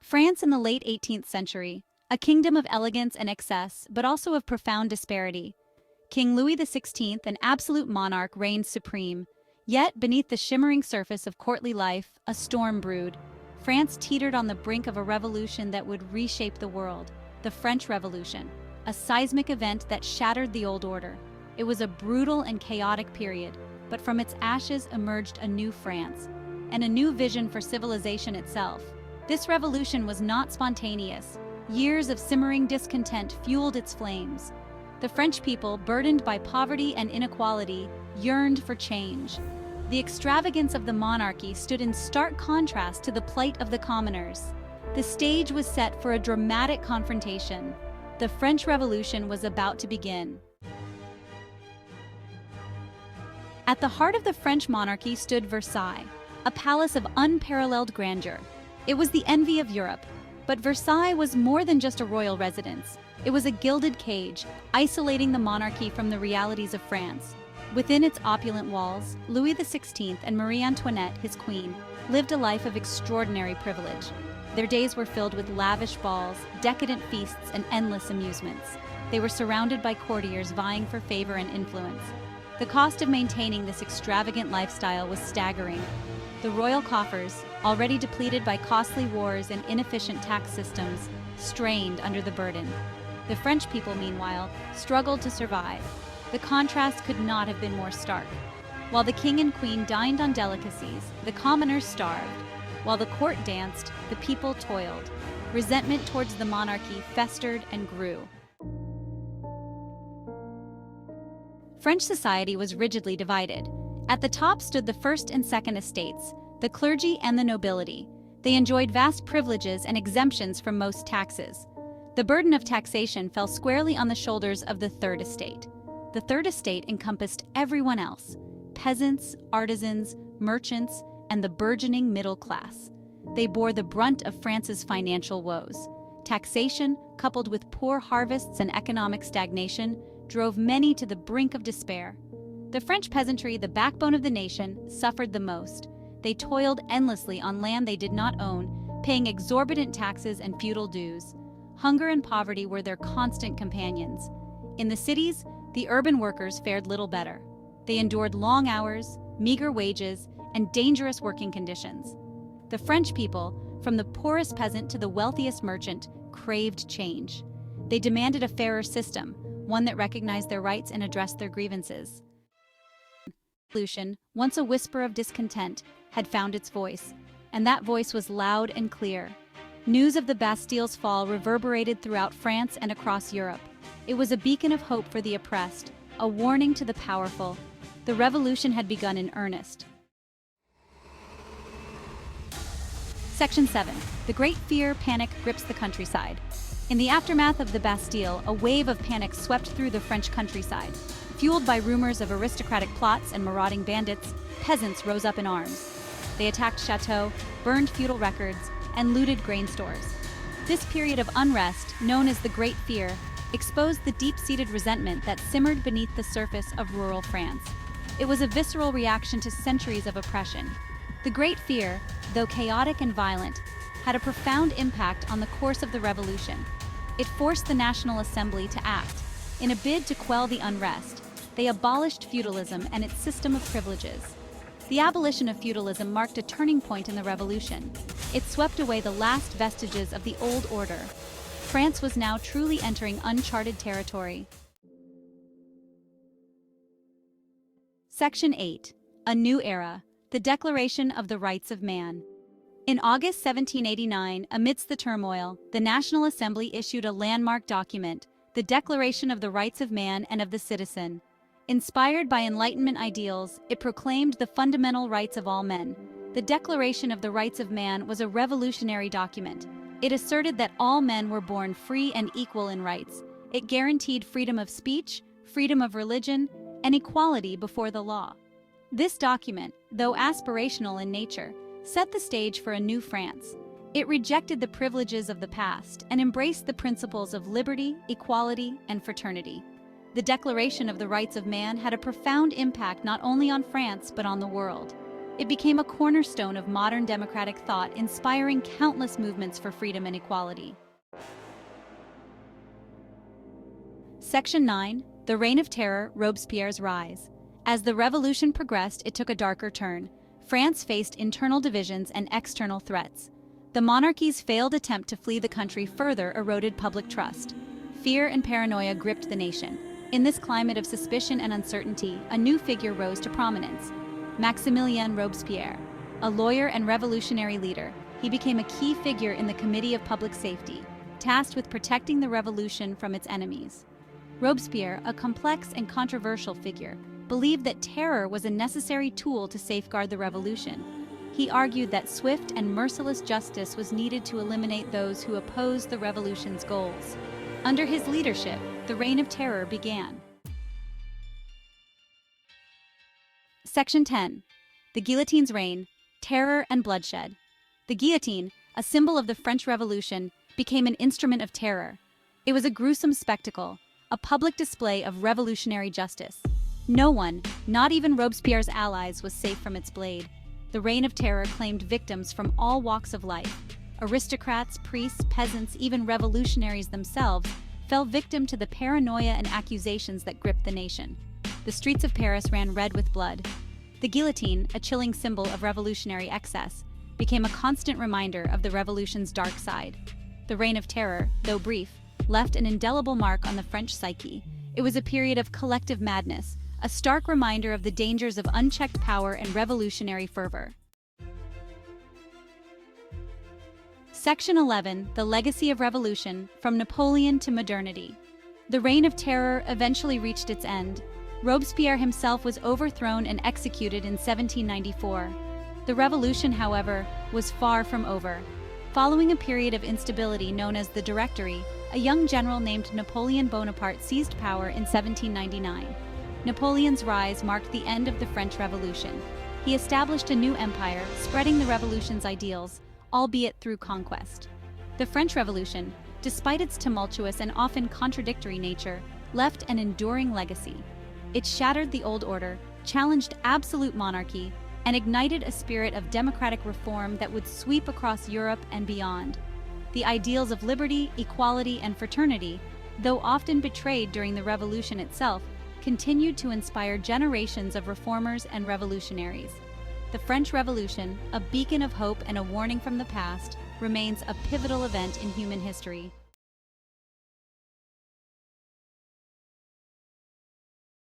France in the late 18th century, a kingdom of elegance and excess, but also of profound disparity. King Louis XVI, an absolute monarch, reigned supreme. Yet, beneath the shimmering surface of courtly life, a storm brewed. France teetered on the brink of a revolution that would reshape the world, the French Revolution, a seismic event that shattered the old order. It was a brutal and chaotic period, but from its ashes emerged a new France, and a new vision for civilization itself. This revolution was not spontaneous. Years of simmering discontent fueled its flames. The French people, burdened by poverty and inequality, yearned for change. The extravagance of the monarchy stood in stark contrast to the plight of the commoners. The stage was set for a dramatic confrontation. The French Revolution was about to begin. At the heart of the French monarchy stood Versailles, a palace of unparalleled grandeur. It was the envy of Europe, but Versailles was more than just a royal residence. It was a gilded cage, isolating the monarchy from the realities of France. Within its opulent walls, Louis XVI and Marie Antoinette, his queen, lived a life of extraordinary privilege. Their days were filled with lavish balls, decadent feasts, and endless amusements. They were surrounded by courtiers vying for favor and influence. The cost of maintaining this extravagant lifestyle was staggering. The royal coffers, already depleted by costly wars and inefficient tax systems, strained under the burden. The French people, meanwhile, struggled to survive. The contrast could not have been more stark. While the king and queen dined on delicacies, the commoners starved. While the court danced, the people toiled. Resentment towards the monarchy festered and grew. French society was rigidly divided. At the top stood the first and second estates, the clergy and the nobility. They enjoyed vast privileges and exemptions from most taxes. The burden of taxation fell squarely on the shoulders of the third estate. The third estate encompassed everyone else: peasants, artisans, merchants, and the burgeoning middle class. They bore the brunt of France's financial woes. Taxation, coupled with poor harvests and economic stagnation, drove many to the brink of despair. The French peasantry, the backbone of the nation, suffered the most. They toiled endlessly on land they did not own, paying exorbitant taxes and feudal dues. Hunger and poverty were their constant companions. In the cities, the urban workers fared little better. They endured long hours, meager wages, and dangerous working conditions. The French people, from the poorest peasant to the wealthiest merchant, craved change. They demanded a fairer system, one that recognized their rights and addressed their grievances. The revolution, once a whisper of discontent, had found its voice, and that voice was loud and clear. News of the Bastille's fall reverberated throughout France and across Europe. It was a beacon of hope for the oppressed, a warning to the powerful. The revolution had begun in earnest. Section 7. The Great Fear, Panic grips the countryside. In the aftermath of the Bastille, a wave of panic swept through the French countryside. Fueled by rumors of aristocratic plots and marauding bandits, peasants rose up in arms. They attacked chateaux, burned feudal records, and looted grain stores. This period of unrest, known as the Great Fear, exposed the deep-seated resentment that simmered beneath the surface of rural France. It was a visceral reaction to centuries of oppression. The Great Fear, though chaotic and violent, had a profound impact on the course of the revolution. It forced the National Assembly to act. In a bid to quell the unrest, they abolished feudalism and its system of privileges. The abolition of feudalism marked a turning point in the revolution. It swept away the last vestiges of the old order. France was now truly entering uncharted territory. Section 8. A New Era. The Declaration of the Rights of Man. In August 1789, amidst the turmoil, the National Assembly issued a landmark document, the Declaration of the Rights of Man and of the Citizen. Inspired by Enlightenment ideals, it proclaimed the fundamental rights of all men. The Declaration of the Rights of Man was a revolutionary document. It asserted that all men were born free and equal in rights. It guaranteed freedom of speech, freedom of religion, and equality before the law. This document, though aspirational in nature, set the stage for a new France. It rejected the privileges of the past and embraced the principles of liberty, equality, and fraternity. The Declaration of the Rights of Man had a profound impact not only on France but on the world. It became a cornerstone of modern democratic thought, inspiring countless movements for freedom and equality. Section 9. The Reign of Terror, Robespierre's Rise. As the revolution progressed, it took a darker turn. France faced internal divisions and external threats. The monarchy's failed attempt to flee the country further eroded public trust. Fear and paranoia gripped the nation. In this climate of suspicion and uncertainty, a new figure rose to prominence: Maximilien Robespierre. A lawyer and revolutionary leader, he became a key figure in the Committee of Public Safety, tasked with protecting the revolution from its enemies. Robespierre, a complex and controversial figure, believed that terror was a necessary tool to safeguard the revolution. He argued that swift and merciless justice was needed to eliminate those who opposed the revolution's goals. Under his leadership, the Reign of Terror began. Section 10. The Guillotine's Reign, Terror and Bloodshed. The guillotine, a symbol of the French Revolution, became an instrument of terror. It was a gruesome spectacle, a public display of revolutionary justice. No one, not even Robespierre's allies, was safe from its blade. The Reign of Terror claimed victims from all walks of life. Aristocrats, priests, peasants, even revolutionaries themselves fell victim to the paranoia and accusations that gripped the nation. The streets of Paris ran red with blood. The guillotine, a chilling symbol of revolutionary excess, became a constant reminder of the revolution's dark side. The Reign of Terror, though brief, left an indelible mark on the French psyche. It was a period of collective madness, a stark reminder of the dangers of unchecked power and revolutionary fervor. Section 11. The Legacy of Revolution, from Napoleon to Modernity. The Reign of Terror eventually reached its end. Robespierre himself was overthrown and executed in 1794. The revolution, however, was far from over. Following a period of instability known as the Directory, a young general named Napoleon Bonaparte seized power in 1799. Napoleon's rise marked the end of the French Revolution. He established a new empire, spreading the revolution's ideals, albeit through conquest. The French Revolution, despite its tumultuous and often contradictory nature, left an enduring legacy. It shattered the old order, challenged absolute monarchy, and ignited a spirit of democratic reform that would sweep across Europe and beyond. The ideals of liberty, equality, and fraternity, though often betrayed during the revolution itself, continued to inspire generations of reformers and revolutionaries. The French Revolution, a beacon of hope and a warning from the past, remains a pivotal event in human history.